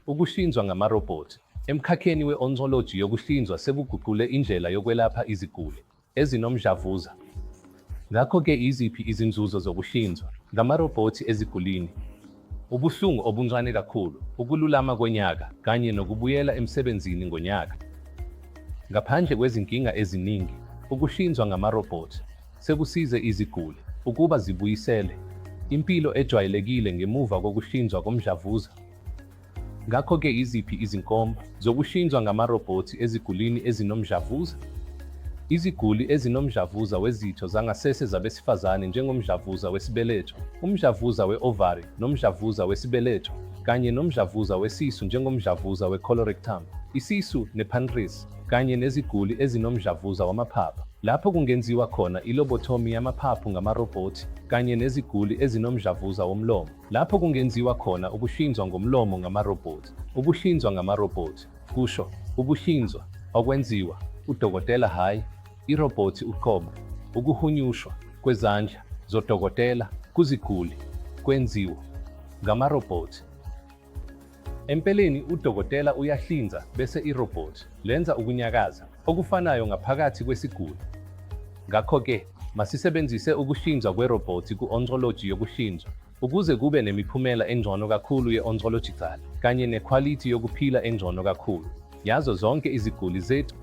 Ukuhlinzwa ngamarobhothi. Emkhakheni we-ontology yokuhlinzwa sekuguqule indlela yokwelapha iziguli ezinomdlavuza. Ngakho-ke iziphi izinzuzo zokuhlinzwa ngamarobhothi ezigulini? Ubuhlungu obuncane kakhulu, ukululama konyaka, kanye nokubuyela emsebenzini ngonyaka. Ngaphandle kwezinkinga eziningi, ukuhlinzwa ngamarobhothi sekusize iziguli ukuba zibuyisele impilo ejwayelekile ngemuva kokuhlinzwa komdlavuza. Ngakho-ke iziphi izinkomba zokuhlinzwa ngamarobhothi ezigulini ezinomdlavuza? Iziguli ezinomdlavuza wezitho zangasese zabesifazane njengomdlavuza wesibeletho, umdlavuza we-ovari nomdlavuza wesibeletho, kanye nomdlavuza wesisu njengomdlavuza we-colorectum, isisu ne-pancreas, kanye neziguli ezinomdlavuza wamaphaphu, lapho kungenziwa khona ilobotomy yamaphaphu ngamarobhothi, kanye neziguli ezinomdlavuza womlomo, lapho kungenziwa khona ukuhlinzwa ngomlomo ngamarobhothi. Ukuhlinzwa ngamarobhothi kusho ukuhlinzwa okwenziwa udokotela hhayi irobhothi uqobo. Ukuhunyushwa kwezandla zodokotela kuziguli kwenziwa ngamarobhothi. Empeleni udokotela uyahlinza bese irobhothi lenza ukunyakaza okufanayo ngaphakathi kwesiguli. Ngakho-ke, masisebenzise ukuhlinzwa kwerobhothi ku-ontology yokuhlinzwa ukuze kube nemiphumela engcono kakhulu ye-ontological kanye nekhwalithi yokuphila engcono kakhulu yazo zonke iziguli zethu.